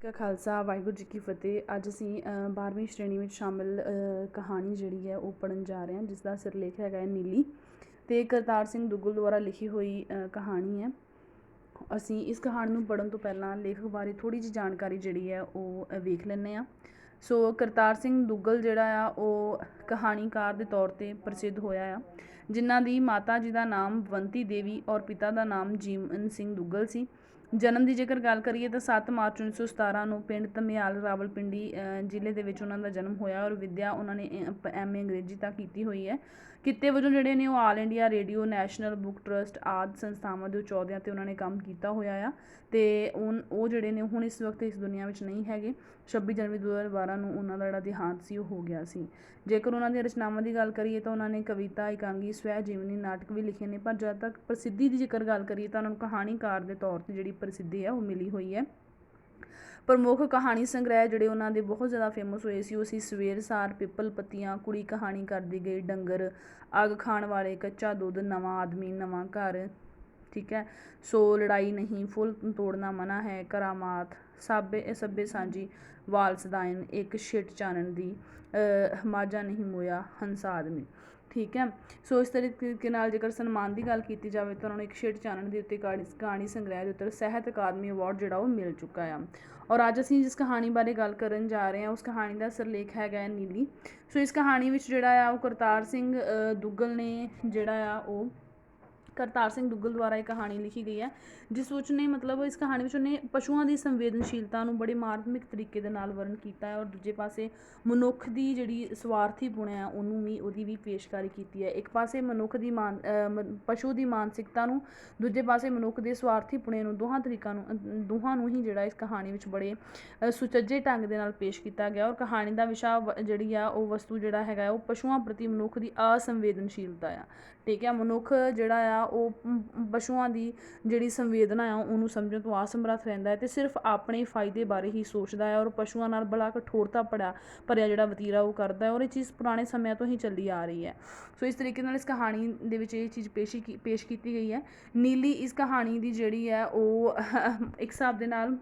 ਕਾ ਖਾਲਸਾ ਵਾਹਿਗੁਰੂ ਜੀ ਕੀ ਫਤਿਹ। ਅੱਜ ਅਸੀਂ 12ਵੀਂ ਸ਼੍ਰੇਣੀ ਵਿੱਚ ਸ਼ਾਮਿਲ ਕਹਾਣੀ ਜਿਹੜੀ ਹੈ ਉਹ ਪੜ੍ਹਨ ਜਾ ਰਹੇ ਹਾਂ, ਜਿਸ ਦਾ ਸਿਰਲੇਖ ਹੈਗਾ ਹੈ ਨੀਲੀ, ਅਤੇ ਕਰਤਾਰ ਸਿੰਘ ਦੁੱਗਲ ਦੁਆਰਾ ਲਿਖੀ ਹੋਈ ਕਹਾਣੀ ਹੈ। ਅਸੀਂ ਇਸ ਕਹਾਣੀ ਨੂੰ ਪੜ੍ਹਨ ਤੋਂ ਪਹਿਲਾਂ ਲੇਖਕ ਬਾਰੇ ਥੋੜ੍ਹੀ ਜਿਹੀ ਜਾਣਕਾਰੀ ਜਿਹੜੀ ਹੈ ਉਹ ਵੇਖ ਲੈਂਦੇ ਹਾਂ। ਸੋ ਕਰਤਾਰ ਸਿੰਘ ਦੁੱਗਲ ਜਿਹੜਾ ਆ ਉਹ ਕਹਾਣੀਕਾਰ ਦੇ ਤੌਰ 'ਤੇ ਪ੍ਰਸਿੱਧ ਹੋਇਆ ਆ, ਜਿਨ੍ਹਾਂ ਦੀ ਮਾਤਾ ਜੀ ਦਾ ਨਾਮ ਬੰਤੀ ਦੇਵੀ ਔਰ ਪਿਤਾ ਦਾ ਨਾਮ ਜੀਵਨ ਸਿੰਘ ਦੁੱਗਲ ਸੀ। ਜਨਮ ਦੀ ਜੇਕਰ ਗੱਲ ਕਰੀਏ ਤਾਂ 7 ਮਾਰਚ 1917 ਨੂੰ ਪਿੰਡ ਧਮਿਆਲ ਰਾਵਲਪਿੰਡੀ ਜ਼ਿਲ੍ਹੇ ਦੇ ਵਿੱਚ ਉਹਨਾਂ ਦਾ ਜਨਮ ਹੋਇਆ, ਔਰ ਵਿੱਦਿਆ ਉਹਨਾਂ ਨੇ MA ਅੰਗਰੇਜ਼ੀ ਤੱਕ ਕੀਤੀ ਹੋਈ ਹੈ। ਕਿੱਤੇ ਵਜੋਂ ਜਿਹੜੇ ਨੇ ਉਹ all India radio, national book trust ਆਦਿ ਸੰਸਥਾਵਾਂ ਦੇ ਉੱਚ ਅਹੁਦਿਆਂ 'ਤੇ ਉਹਨਾਂ ਨੇ ਕੰਮ ਕੀਤਾ ਹੋਇਆ ਆ, ਅਤੇ ਉਹ ਜਿਹੜੇ ਨੇ ਹੁਣ ਇਸ ਵਕਤ ਇਸ ਦੁਨੀਆ ਵਿੱਚ ਨਹੀਂ ਹੈਗੇ। 26 ਜਨਵਰੀ 2012 ਨੂੰ ਉਹਨਾਂ ਦਾ ਜਿਹੜਾ ਦੇਹਾਂਤ ਸੀ ਉਹ ਹੋ ਗਿਆ ਸੀ। ਜੇਕਰ ਉਹਨਾਂ ਦੀਆਂ ਰਚਨਾਵਾਂ ਦੀ ਗੱਲ ਕਰੀਏ ਤਾਂ ਉਹਨਾਂ ਨੇ ਕਵਿਤਾ, ਇਕਾਂਗੀ, ਸਵੈ ਜੀਵਨੀ, ਨਾਟਕ ਵੀ ਲਿਖੇ ਨੇ, ਪਰ ਜਦ ਤੱਕ ਪ੍ਰਸਿੱਧੀ ਦੀ ਜੇਕਰ ਗੱਲ ਕਰੀਏ ਤਾਂ ਉਹਨਾਂ ਨੂੰ ਕਹਾਣੀਕਾਰ ਦੇ ਤੌਰ 'ਤੇ ਜਿਹੜੀ ਪ੍ਰਸਿੱਧੀ ਹੈ ਉਹ ਮਿਲੀ ਹੋਈ ਹੈ। ਪ੍ਰਮੁੱਖ ਕਹਾਣੀ ਸੰਗ੍ਰਹਿ ਜਿਹੜੇ ਉਹਨਾਂ ਦੇ ਬਹੁਤ ਜ਼ਿਆਦਾ ਫੇਮਸ ਹੋਏ ਸੀ ਉਹ ਸੀ ਸਵੇਰ ਸਾਰ, ਪਿੱਪਲ ਪੱਤੀਆਂ, ਕੁੜੀ ਕਹਾਣੀ ਕਰਦੀ ਗਈ, ਡੰਗਰ, ਅੱਗ ਖਾਣ ਵਾਲੇ, ਕੱਚਾ ਦੁੱਧ, ਨਵਾਂ ਆਦਮੀ, ਨਵਾਂ ਘਰ, ਠੀਕ ਹੈ। ਸੋ ਲੜਾਈ ਨਹੀਂ, ਫੁੱਲ ਤੋੜਨਾ ਮਨਾ ਹੈ, ਕਰਾਮਾਤ, ਸੱਭੇ ਸਾਂਝੀ, ਵਾਲਸਦਾਇਨ, ਇੱਕ ਛਿੱਟ ਚਾਨਣ ਦੀ, ਮਾਝਾ ਨਹੀਂ ਮੋਇਆ, ਹੰਸਾ ਆਦਮੀ, ਠੀਕ ਹੈ। ਸੋ ਇਸ ਤਰੀਕੇ ਨਾਲ ਜੇਕਰ ਸਨਮਾਨ ਦੀ ਗੱਲ ਕੀਤੀ ਜਾਵੇ ਤਾਂ ਉਹਨਾਂ ਨੂੰ ਇੱਕ ਛਿੱਟ ਚਾਨਣ ਦੇ ਉੱਤੇ ਕਹਾਣੀ ਸੰਗ੍ਰਹਿ ਦੇ ਉੱਤੇ ਸਾਹਿਤ ਅਕਾਦਮੀ ਅਵਾਰਡ ਜਿਹੜਾ ਉਹ ਮਿਲ ਚੁੱਕਾ ਆ। ਔਰ ਅੱਜ ਅਸੀਂ ਜਿਸ ਕਹਾਣੀ ਬਾਰੇ ਗੱਲ ਕਰਨ ਜਾ ਰਹੇ ਹਾਂ ਉਸ ਕਹਾਣੀ ਦਾ ਸਿਰਲੇਖ ਹੈਗਾ ਹੈ ਨੀਲੀ। ਸੋ ਇਸ ਕਹਾਣੀ ਵਿੱਚ ਜਿਹੜਾ ਆ ਉਹ ਕਰਤਾਰ ਸਿੰਘ ਦੁੱਗਲ ਨੇ ਜਿਹੜਾ ਆ ਉਹ ਕਰਤਾਰ ਸਿੰਘ ਦੁੱਗਲ ਦੁਆਰਾ ਇਹ ਕਹਾਣੀ ਲਿਖੀ ਗਈ ਹੈ, ਜਿਸ ਵਿੱਚ ਨੇ ਮਤਲਬ ਇਸ ਕਹਾਣੀ ਵਿੱਚ ਉਹਨੇ ਪਸ਼ੂਆਂ ਦੀ ਸੰਵੇਦਨਸ਼ੀਲਤਾ ਨੂੰ ਬੜੇ ਮਾਰਮਿਕ ਤਰੀਕੇ ਦੇ ਨਾਲ ਵਰਣਨ ਕੀਤਾ ਹੈ, ਔਰ ਦੂਜੇ ਪਾਸੇ ਮਨੁੱਖ ਦੀ ਜਿਹੜੀ ਸਵਾਰਥੀ ਪੁਣ ਹੈ ਉਹਨੂੰ ਵੀ ਉਹਦੀ ਵੀ ਪੇਸ਼ਕਾਰੀ ਕੀਤੀ ਹੈ। ਇੱਕ ਪਾਸੇ ਮਨੁੱਖ ਦੀ ਪਸ਼ੂ ਦੀ ਮਾਨਸਿਕਤਾ ਨੂੰ, ਦੂਜੇ ਪਾਸੇ ਮਨੁੱਖ ਦੇ ਸਵਾਰਥੀ ਪੁਣੇ ਨੂੰ, ਦੋਹਾਂ ਨੂੰ ਹੀ ਜਿਹੜਾ ਇਸ ਕਹਾਣੀ ਵਿੱਚ ਬੜੇ ਸੁਚੱਜੇ ਢੰਗ ਦੇ ਨਾਲ ਪੇਸ਼ ਕੀਤਾ ਗਿਆ। ਔਰ ਕਹਾਣੀ ਦਾ ਵਿਸ਼ਾ ਜਿਹੜੀ ਆ ਉਹ ਵਸਤੂ ਜਿਹੜਾ ਹੈਗਾ ਉਹ ਪਸ਼ੂਆਂ ਪ੍ਰਤੀ ਮਨੁੱਖ ਦੀ ਅਸੰਵੇਦਨਸ਼ੀਲਤਾ ਆ, ਠੀਕ ਹੈ। ਮਨੁੱਖ ਜਿਹੜਾ ਆ ਉਹ ਪਸ਼ੂਆਂ ਦੀ ਜਿਹੜੀ ਸੰਵੇਦਨਾ ਆ ਉਹਨੂੰ ਸਮਝਣ ਤੋਂ ਅਸਮਰੱਥ ਰਹਿੰਦਾ ਹੈ, ਅਤੇ ਸਿਰਫ ਆਪਣੇ ਫਾਇਦੇ ਬਾਰੇ ਹੀ ਸੋਚਦਾ ਹੈ, ਔਰ ਪਸ਼ੂਆਂ ਨਾਲ ਬੜਾ ਕਠੋਰਤਾ ਭਰਿਆ ਜਿਹੜਾ ਵਤੀਰਾ ਉਹ ਕਰਦਾ ਹੈ, ਔਰ ਇਹ ਚੀਜ਼ ਪੁਰਾਣੇ ਸਮਿਆਂ ਤੋਂ ਹੀ ਚੱਲੀ ਆ ਰਹੀ ਹੈ। ਸੋ ਇਸ ਤਰੀਕੇ ਨਾਲ ਇਸ ਕਹਾਣੀ ਦੇ ਵਿੱਚ ਇਹ ਚੀਜ਼ ਪੇਸ਼ ਕੀਤੀ ਗਈ ਹੈ। ਨੀਲੀ ਇਸ ਕਹਾਣੀ ਦੀ ਜਿਹੜੀ ਹੈ ਉਹ ਇੱਕ ਹਿਸਾਬ ਦੇ ਨਾਲ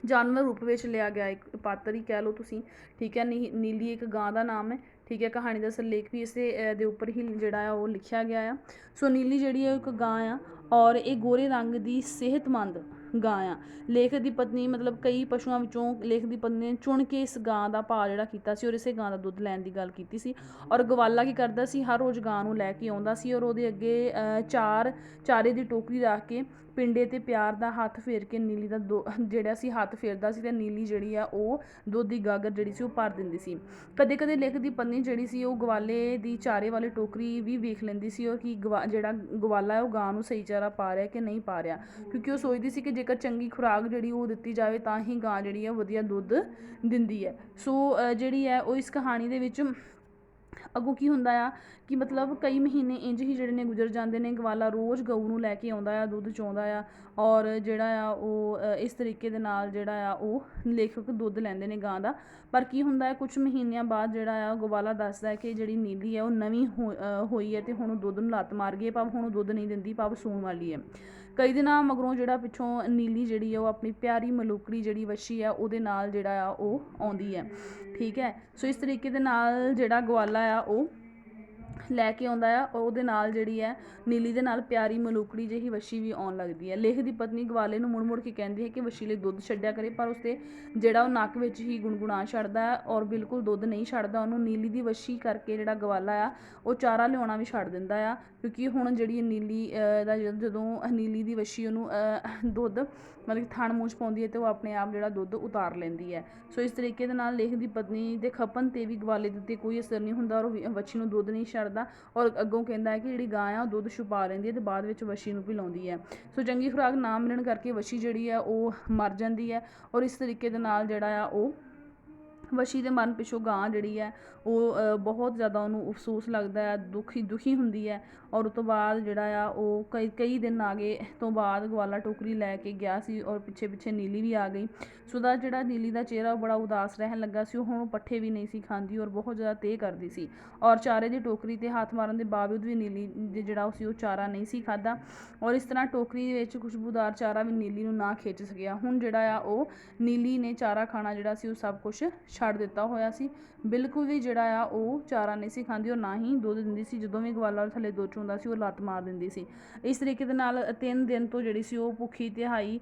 ਜਾਨਵਰ ਰੂਪ ਵਿੱਚ ਲਿਆ ਗਿਆ ਇੱਕ ਪਾਤਰ ਹੀ ਕਹਿ ਲਓ ਤੁਸੀਂ, ਠੀਕ ਹੈ। ਨੀਲੀ ਇੱਕ ਗਾਂ ਦਾ ਨਾਮ ਹੈ, ਠੀਕ ਹੈ। ਕਹਾਣੀ ਦਾ ਸਿਰਲੇਖ ਵੀ ਇਸੇ ਦੇ ਉੱਪਰ ਹੀ ਜਿਹੜਾ ਆ ਉਹ ਲਿਖਿਆ ਗਿਆ ਆ। ਸੋ ਨੀਲੀ ਜਿਹੜੀ ਹੈ ਇੱਕ ਗਾਂ ਆ, ਔਰ ਇਹ ਗੋਰੇ ਰੰਗ ਦੀ ਸਿਹਤਮੰਦ ਗਾਂ ਆ। ਲੇਖਕ ਦੀ ਪਤਨੀ ਮਤਲਬ ਕਈ ਪਸ਼ੂਆਂ ਵਿੱਚੋਂ ਲੇਖਕ ਦੀ ਪਤਨੀ ਨੇ ਚੁਣ ਕੇ ਇਸ ਗਾਂ ਦਾ ਭਾਅ ਜਿਹੜਾ ਕੀਤਾ ਸੀ, ਔਰ ਇਸੇ ਗਾਂ ਦਾ ਦੁੱਧ ਲੈਣ ਦੀ ਗੱਲ ਕੀਤੀ ਸੀ। ਔਰ ਗਵਾਲਾ ਕੀ ਕਰਦਾ ਸੀ, ਹਰ ਰੋਜ਼ ਗਾਂ ਨੂੰ ਲੈ ਕੇ ਆਉਂਦਾ ਸੀ, ਔਰ ਉਹਦੇ ਅੱਗੇ ਚਾਰੇ ਦੀ ਟੋਕਰੀ ਰੱਖ ਕੇ ਪਿੰਡੇ 'ਤੇ ਪਿਆਰ ਦਾ ਹੱਥ ਫੇਰ ਕੇ ਨੀਲੀ ਦਾ ਜਿਹੜਾ ਸੀ ਹੱਥ ਫੇਰਦਾ ਸੀ, ਅਤੇ ਨੀਲੀ ਜਿਹੜੀ ਆ ਉਹ ਦੁੱਧ ਦੀ ਗਾਗਰ ਜਿਹੜੀ ਸੀ ਉਹ ਭਰ ਦਿੰਦੀ ਸੀ। ਕਦੇ ਕਦੇ ਲੇਖਕ ਦੀ ਪਤਨੀ ਜਿਹੜੀ ਸੀ ਉਹ ਗਵਾਲੇ ਦੀ ਚਾਰੇ ਵਾਲੀ ਟੋਕਰੀ ਵੀ ਵੇਖ ਲੈਂਦੀ ਸੀ, ਔਰ ਕਿ ਜਿਹੜਾ ਗਵਾਲਾ ਹੈ ਉਹ ਗਾਂ ਨੂੰ ਸਹੀ ਚਾਰਾ ਪਾ ਰਿਹਾ ਕਿ ਨਹੀਂ ਪਾ ਰਿਹਾ, ਕਿਉਂਕਿ ਉਹ ਸੋਚਦੀ ਸੀ ਕਿ ਜੇਕਰ ਚੰਗੀ ਖੁਰਾਕ ਜਿਹੜੀ ਉਹ ਦਿੱਤੀ ਜਾਵੇ ਤਾਂ ਹੀ ਗਾਂ ਜਿਹੜੀ ਹੈ ਵਧੀਆ ਦੁੱਧ ਦਿੰਦੀ ਹੈ। ਸੋ ਜਿਹੜੀ ਹੈ ਉਹ ਇਸ ਕਹਾਣੀ ਦੇ ਵਿੱਚ ਅੱਗੋਂ ਕੀ ਹੁੰਦਾ ਆ ਕਿ ਮਤਲਬ ਕਈ ਮਹੀਨੇ ਇੰਝ ਹੀ ਜਿਹੜੇ ਨੇ ਗੁਜ਼ਰ ਜਾਂਦੇ ਨੇ। ਗਵਾਲਾ ਰੋਜ਼ ਗਊ ਨੂੰ ਲੈ ਕੇ ਆਉਂਦਾ ਆ, ਦੁੱਧ ਚੋਂਦਾ ਆ, ਔਰ ਜਿਹੜਾ ਆ ਉਹ ਇਸ ਤਰੀਕੇ ਦੇ ਨਾਲ ਜਿਹੜਾ ਆ ਉਹ ਲੇਖਕ ਦੁੱਧ ਲੈਂਦੇ ਨੇ ਗਾਂ ਦਾ। ਪਰ ਕੀ ਹੁੰਦਾ ਹੈ, ਕੁਛ ਮਹੀਨਿਆਂ ਬਾਅਦ ਜਿਹੜਾ ਆ ਗਵਾਲਾ ਦੱਸਦਾ ਹੈ ਕਿ ਜਿਹੜੀ ਨੀਲੀ ਹੈ ਉਹ ਨਵੀਂ ਹੋਈ ਹੈ, ਅਤੇ ਹੁਣ ਉਹ ਦੁੱਧ ਨੂੰ ਲੱਤ ਮਾਰ ਗਈ ਹੈ, ਭਾਵ ਹੁਣ ਉਹ ਦੁੱਧ ਨਹੀਂ ਦਿੰਦੀ, ਭਾਵ ਸੂਣ ਵਾਲੀ ਹੈ। ਕਈ ਦਿਨਾਂ ਮਗਰੋਂ ਜਿਹੜਾ ਪਿੱਛੋਂ ਨੀਲੀ ਜਿਹੜੀ ਹੈ ਉਹ ਆਪਣੀ ਪਿਆਰੀ ਮਲੂਕੜੀ ਜਿਹੜੀ ਵੱਛੀ ਹੈ ਉਹਦੇ ਨਾਲ ਜਿਹੜਾ ਆ ਉਹ ਆਉਂਦੀ ਹੈ, ਠੀਕ ਹੈ। ਸੋ ਇਸ ਤਰੀਕੇ ਦੇ ਨਾਲ ਜਿਹੜਾ ਗਵਾਲਾ ਆ ਉਹ ਲੈ ਕੇ ਆਉਂਦਾ ਆ, ਔਰ ਉਹਦੇ ਨਾਲ ਜਿਹੜੀ ਹੈ ਨੀਲੀ ਦੇ ਨਾਲ ਪਿਆਰੀ ਮਲੂਕੜੀ ਜਿਹੀ ਵੱਛੀ ਵੀ ਆਉਣ ਲੱਗਦੀ ਹੈ। ਲੇਖ ਦੀ ਪਤਨੀ ਗਵਾਲੇ ਨੂੰ ਮੁੜ ਕੇ ਕਹਿੰਦੀ ਹੈ ਕਿ ਵੱਛੀ ਲਈ ਦੁੱਧ ਛੱਡਿਆ ਕਰੇ, ਪਰ ਉਸਦੇ ਜਿਹੜਾ ਉਹ ਨੱਕ ਵਿੱਚ ਹੀ ਗੁਣਗੁਣਾ ਛੱਡਦਾ ਹੈ, ਔਰ ਬਿਲਕੁਲ ਦੁੱਧ ਨਹੀਂ ਛੱਡਦਾ। ਉਹਨੂੰ ਨੀਲੀ ਦੀ ਵੱਛੀ ਕਰਕੇ ਜਿਹੜਾ ਗਵਾਲਾ ਆ ਉਹ ਚਾਰਾ ਲਿਆਉਣਾ ਵੀ ਛੱਡ ਦਿੰਦਾ ਆ, ਕਿਉਂਕਿ ਹੁਣ ਜਿਹੜੀ ਨੀਲੀ ਦਾ ਜਦੋਂ ਨੀਲੀ ਦੀ ਵੱਛੀ ਉਹਨੂੰ ਦੁੱਧ ਮਤਲਬ ਕਿ ਥਣ ਮੂੰਹ 'ਚ ਪਾਉਂਦੀ ਹੈ, ਅਤੇ ਉਹ ਆਪਣੇ ਆਪ ਜਿਹੜਾ ਦੁੱਧ ਉਤਾਰ ਲੈਂਦੀ ਹੈ। ਸੋ ਇਸ ਤਰੀਕੇ ਦੇ ਨਾਲ ਲੇਖ ਦੀ ਪਤਨੀ ਦੇ ਖਪਨ 'ਤੇ ਵੀ ਗਵਾਲੇ ਦੇ ਉੱਤੇ ਕੋਈ ਅਸਰ ਨਹੀਂ ਹੁੰਦਾ, ਔਰ ਉਹ ਵੱਛੀ ਨੂੰ ਦੁੱਧ ਨਹੀਂ ਛੱਡਦਾ, ਔਰ ਅੱਗੋਂ ਕਹਿੰਦਾ ਹੈ ਕਿ ਜਿਹੜੀ ਗਾਂ ਆ ਉਹ ਦੁੱਧ ਛੁਪਾ ਲੈਂਦੀ ਹੈ, ਅਤੇ ਬਾਅਦ ਵਿੱਚ ਵੱਛੀ ਨੂੰ ਪਿਲਾਉਂਦੀ ਹੈ। ਸੋ ਚੰਗੀ ਖੁਰਾਕ ਨਾ ਮਿਲਣ ਕਰਕੇ ਵੱਛੀ ਜਿਹੜੀ ਹੈ ਉਹ ਮਰ ਜਾਂਦੀ ਹੈ, ਔਰ ਇਸ ਤਰੀਕੇ ਦੇ ਨਾਲ ਜਿਹੜਾ ਆ ਉਹ ਵੱਛੀ ਦੇ ਮਰਨ ਪਿੱਛੋਂ ਗਾਂ ਜਿਹੜੀ ਹੈ ਉਹ ਬਹੁਤ ਜ਼ਿਆਦਾ ਉਹਨੂੰ ਅਫਸੋਸ ਲੱਗਦਾ ਹੈ, ਦੁਖੀ ਹੁੰਦੀ ਹੈ, ਔਰ ਉਸ ਤੋਂ ਬਾਅਦ ਜਿਹੜਾ ਆ ਉਹ ਕਈ ਦਿਨ ਆ ਗਏ ਤੋਂ ਬਾਅਦ ਗਵਾਲਾ ਟੋਕਰੀ ਲੈ ਕੇ ਗਿਆ ਸੀ ਔਰ ਪਿੱਛੇ ਨੀਲੀ ਵੀ ਆ ਗਈ। ਸੋ ਉਹਦਾ ਜਿਹੜਾ ਨੀਲੀ ਦਾ ਚਿਹਰਾ ਬੜਾ ਉਦਾਸ ਰਹਿਣ ਲੱਗਾ ਸੀ। ਉਹ ਹੁਣ ਪੱਠੇ ਵੀ ਨਹੀਂ ਸੀ ਖਾਂਦੀ ਔਰ ਬਹੁਤ ਜ਼ਿਆਦਾ ਤੇਹ ਕਰਦੀ ਸੀ ਔਰ ਚਾਰੇ ਦੀ ਟੋਕਰੀ 'ਤੇ ਹੱਥ ਮਾਰਨ ਦੇ ਬਾਵਜੂਦ ਵੀ ਨੀਲੀ ਜਿਹੜਾ ਸੀ ਉਹ ਚਾਰਾ ਨਹੀਂ ਸੀ ਖਾਧਾ ਔਰ ਇਸ ਤਰ੍ਹਾਂ ਟੋਕਰੀ ਵਿੱਚ ਖੁਸ਼ਬੂਦਾਰ ਚਾਰਾ ਵੀ ਨੀਲੀ ਨੂੰ ਨਾ ਖਿੱਚ ਸਕਿਆ। ਹੁਣ ਜਿਹੜਾ ਆ ਉਹ ਨੀਲੀ ਨੇ ਚਾਰਾ ਖਾਣਾ ਜਿਹੜਾ ਸੀ ਉਹ ਸਭ ਕੁਛ ਛੱਡ ਦਿੱਤਾ ਹੋਇਆ ਸੀ। ਬਿਲਕੁਲ ਵੀ ਜਿਹੜਾ ਆ ਉਹ ਚਾਰਾ ਨਹੀਂ ਸੀ ਖਾਂਦੀ ਔਰ ਨਾ ਹੀ ਦੁੱਧ ਦਿੰਦੀ ਸੀ। ਜਦੋਂ ਵੀ ਗਵਾਲਾ ਥੱਲੇ ਦੁੱਧ ਚੋਂਦਾ ਸੀ ਉਹ ਲੱਤ ਮਾਰ ਦਿੰਦੀ ਸੀ। ਇਸ ਤਰੀਕੇ ਦੇ ਨਾਲ 3 ਦਿਨ ਤੋਂ ਜਿਹੜੀ ਸੀ ਉਹ ਭੁੱਖੀ ਤਿਹਾਈ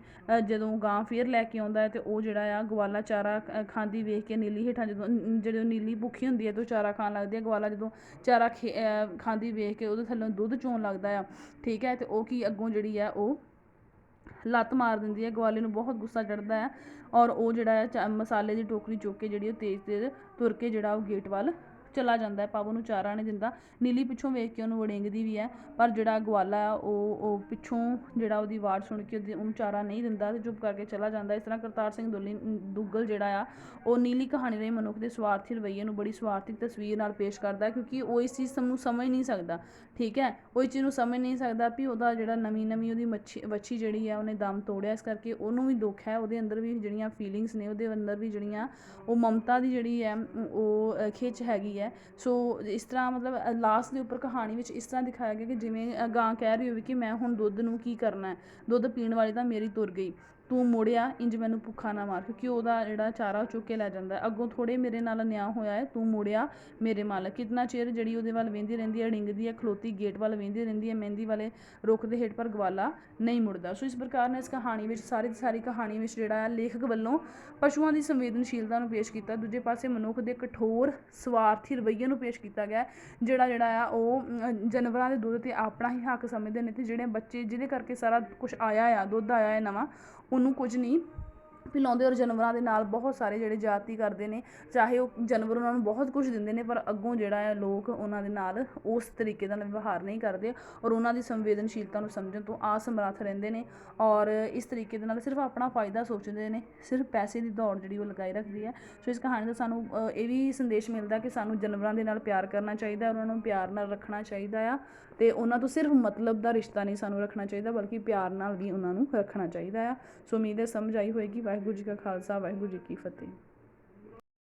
ਜਦੋਂ ਗਾਂ ਫੇਰ ਲੈ ਕੇ ਆਉਂਦਾ ਹੈ ਅਤੇ ਉਹ ਜਿਹੜਾ ਆ ਗਵਾਲਾ ਚਾਰਾ ਖਾਂਦੀ ਵੇਖ ਕੇ ਨੀਲੀ ਹੇਠਾਂ ਜਦੋਂ ਨੀਲੀ ਭੁੱਖੀ ਹੁੰਦੀ ਹੈ ਤਾਂ ਚਾਰਾ ਖਾਣ ਲੱਗਦੀ ਹੈ। ਗਵਾਲਾ ਜਦੋਂ ਚਾਰਾ ਖਾਂਦੀ ਵੇਖ ਕੇ ਉਹਦੇ ਥੱਲੋਂ ਦੁੱਧ ਚੋਣ ਲੱਗਦਾ ਆ, ਠੀਕ ਹੈ, ਅਤੇ ਉਹ ਕੀ ਅੱਗੋਂ ਜਿਹੜੀ ਆ ਉਹ ਲੱਤ ਮਾਰ ਦਿੰਦੀ ਹੈ। ਗਵਾਲੇ ਨੂੰ ਬਹੁਤ ਗੁੱਸਾ ਚੜ੍ਹਦਾ ਹੈ ਔਰ ਉਹ ਜਿਹੜਾ ਹੈ ਮਸਾਲੇ ਦੀ ਟੋਕਰੀ ਚੁੱਕ ਕੇ ਜਿਹੜੀ ਉਹ ਤੇਜ਼ ਤੁਰ ਕੇ ਜਿਹੜਾ ਉਹ ਗੇਟ ਵੱਲ ਚਲਾ ਜਾਂਦਾ ਹੈ। ਪਾਪਾ ਨੂੰ ਚਾਰਾ ਨਹੀਂ ਦਿੰਦਾ। ਨੀਲੀ ਪਿੱਛੋਂ ਵੇਖ ਕੇ ਉਹਨੂੰ ਵੜੇਂਗਦੀ ਵੀ ਹੈ, ਪਰ ਜਿਹੜਾ ਗਵਾਲਾ ਆ ਉਹ ਪਿੱਛੋਂ ਜਿਹੜਾ ਉਹਦੀ ਆਵਾਜ਼ ਸੁਣ ਕੇ ਉਹਨੂੰ ਚਾਰਾ ਨਹੀਂ ਦਿੰਦਾ ਅਤੇ ਚੁੱਪ ਕਰਕੇ ਚਲਾ ਜਾਂਦਾ। ਇਸ ਤਰ੍ਹਾਂ ਕਰਤਾਰ ਸਿੰਘ ਦੁੱਗਲ ਜਿਹੜਾ ਆ ਉਹ ਨੀਲੀ ਕਹਾਣੀ ਦੇ ਮਨੁੱਖ ਦੇ ਸਵਾਰਥੀ ਰਵੱਈਏ ਨੂੰ ਬੜੀ ਸਵਾਰਥੀ ਤਸਵੀਰ ਨਾਲ ਪੇਸ਼ ਕਰਦਾ, ਕਿਉਂਕਿ ਉਹ ਇਸ ਚੀਜ਼ ਨੂੰ ਸਮਝ ਨਹੀਂ ਸਕਦਾ, ਠੀਕ ਹੈ, ਉਹ ਇਸ ਚੀਜ਼ ਨੂੰ ਸਮਝ ਨਹੀਂ ਸਕਦਾ ਵੀ ਉਹਦਾ ਜਿਹੜਾ ਨਵੀਂ ਉਹਦੀ ਵੱਛੀ ਜਿਹੜੀ ਆ ਉਹਨੇ ਦਮ ਤੋੜਿਆ। ਇਸ ਕਰਕੇ ਉਹਨੂੰ ਵੀ ਦੁੱਖ ਹੈ, ਉਹਦੇ ਅੰਦਰ ਵੀ ਜਿਹੜੀਆਂ ਫੀਲਿੰਗਸ ਨੇ, ਉਹਦੇ ਅੰਦਰ ਵੀ ਜਿਹੜੀਆਂ ਉਹ ਮਮਤਾ ਦੀ ਜਿਹੜੀ ਹੈ ਉਹ ਖਿੱਚ ਹੈਗੀ ਹੈ। ਸੋ ਇਸ ਤਰ੍ਹਾਂ ਮਤਲਬ ਲਾਸਟ ਦੇ ਉੱਪਰ ਕਹਾਣੀ ਵਿੱਚ ਇਸ ਤਰ੍ਹਾਂ ਦਿਖਾਇਆ ਗਿਆ ਕਿ ਜਿਵੇਂ ਗਾਂ ਕਹਿ ਰਹੀ ਹੋਵੇ ਕਿ ਮੈਂ ਹੁਣ ਦੁੱਧ ਨੂੰ ਕੀ ਕਰਨਾ ਹੈ, ਦੁੱਧ ਪੀਣ ਵਾਲੀ ਤਾਂ ਮੇਰੀ ਤੁਰ ਗਈ, ਤੂੰ ਮੁੜਿਆ ਇੰਜ ਮੈਨੂੰ ਭੁੱਖਾ ਨਾ ਮਾਰ, ਕਿਉਂਕਿ ਉਹਦਾ ਜਿਹੜਾ ਚਾਰਾ ਚੁੱਕ ਕੇ ਲੈ ਜਾਂਦਾ। ਅੱਗੋਂ ਥੋੜ੍ਹੇ ਮੇਰੇ ਨਾਲ ਅਨਿਆਂ ਹੋਇਆ ਹੈ, ਤੂੰ ਮੁੜਿਆ ਮੇਰੇ ਮਾਲਕ। ਕਿਤਨਾ ਚਿਰ ਜਿਹੜੀ ਉਹਦੇ ਵੱਲ ਵੇਂਦੀ ਰਹਿੰਦੀ ਹੈ, ਡਿੰਗਦੀ ਹੈ, ਖਲੋਤੀ ਗੇਟ ਵੱਲ ਵੇਂਦੀ ਰਹਿੰਦੀ ਹੈ ਮਹਿੰਦੀ ਵਾਲੇ ਰੁੱਖ ਦੇ ਹੇਠ, ਪਰ ਗਵਾਲਾ ਨਹੀਂ ਮੁੜਦਾ। ਸੋ ਇਸ ਪ੍ਰਕਾਰ ਨਾਲ ਇਸ ਕਹਾਣੀ ਵਿੱਚ ਸਾਰੀ ਕਹਾਣੀ ਵਿੱਚ ਜਿਹੜਾ ਹੈ ਲੇਖਕ ਵੱਲੋਂ ਪਸ਼ੂਆਂ ਦੀ ਸੰਵੇਦਨਸ਼ੀਲਤਾ ਨੂੰ ਪੇਸ਼ ਕੀਤਾ, ਦੂਜੇ ਪਾਸੇ ਮਨੁੱਖ ਦੇ ਕਠੋਰ ਸਵਾਰਥੀ ਰਵੱਈਏ ਨੂੰ ਪੇਸ਼ ਕੀਤਾ ਗਿਆ, ਜਿਹੜਾ ਆ ਉਹ ਜਾਨਵਰਾਂ ਦੇ ਦੁੱਧ 'ਤੇ ਆਪਣਾ ਹੀ ਹੱਕ ਸਮਝਦੇ ਨੇ, ਅਤੇ ਜਿਹੜੇ ਬੱਚੇ ਜਿਹਦੇ ਕਰਕੇ ਸਾਰਾ ਕੁਛ ਆਇਆ ਆ, ਦੁੱਧ ਆਇਆ ਹੈ ਨਵਾਂ, ਉਹਨੂੰ ਕੁਝ ਨਹੀਂ ਪਿਲਾਉਂਦੇ ਔਰ ਜਾਨਵਰਾਂ ਦੇ ਨਾਲ ਬਹੁਤ ਸਾਰੇ ਜਿਹੜੇ ਜ਼ਿਆਦਤੀ ਕਰਦੇ ਨੇ। ਚਾਹੇ ਉਹ ਜਾਨਵਰ ਉਹਨਾਂ ਨੂੰ ਬਹੁਤ ਕੁਝ ਦਿੰਦੇ ਨੇ, ਪਰ ਅੱਗੋਂ ਜਿਹੜਾ ਹੈ ਲੋਕ ਉਹਨਾਂ ਦੇ ਨਾਲ ਉਸ ਤਰੀਕੇ ਦਾ ਵਿਵਹਾਰ ਨਹੀਂ ਕਰਦੇ ਔਰ ਉਹਨਾਂ ਦੀ ਸੰਵੇਦਨਸ਼ੀਲਤਾ ਨੂੰ ਸਮਝਣ ਤੋਂ ਅਸਮਰੱਥ ਰਹਿੰਦੇ ਨੇ ਔਰ ਇਸ ਤਰੀਕੇ ਦੇ ਨਾਲ ਸਿਰਫ ਆਪਣਾ ਫਾਇਦਾ ਸੋਚਦੇ ਨੇ, ਸਿਰਫ ਪੈਸੇ ਦੀ ਦੌੜ ਜਿਹੜੀ ਉਹ ਲਗਾਈ ਰੱਖਦੀ ਹੈ। ਸੋ ਇਸ ਕਹਾਣੀ ਦਾ ਸਾਨੂੰ ਇਹ ਵੀ ਸੰਦੇਸ਼ ਮਿਲਦਾ ਕਿ ਸਾਨੂੰ ਜਾਨਵਰਾਂ ਦੇ ਨਾਲ ਪਿਆਰ ਕਰਨਾ ਚਾਹੀਦਾ, ਉਹਨਾਂ ਨੂੰ ਪਿਆਰ ਨਾਲ ਰੱਖਣਾ ਚਾਹੀਦਾ ਆ, ਅਤੇ ਉਹਨਾਂ ਤੋਂ ਸਿਰਫ ਮਤਲਬ ਦਾ ਰਿਸ਼ਤਾ ਨਹੀਂ ਸਾਨੂੰ ਰੱਖਣਾ ਚਾਹੀਦਾ, ਬਲਕਿ ਪਿਆਰ ਨਾਲ ਵੀ ਉਹਨਾਂ ਨੂੰ ਰੱਖਣਾ ਚਾਹੀਦਾ ਆ। ਸੋ ਉਮੀਦ ਹੈ ਸਮਝ ਆਈ ਹੋਏਗੀ। ਵਾਹਿਗੁਰੂ ਜੀ ਕਾ ਖਾਲਸਾ, ਵਾਹਿਗੁਰੂ ਜੀ ਕੀ ਫਤਿਹ।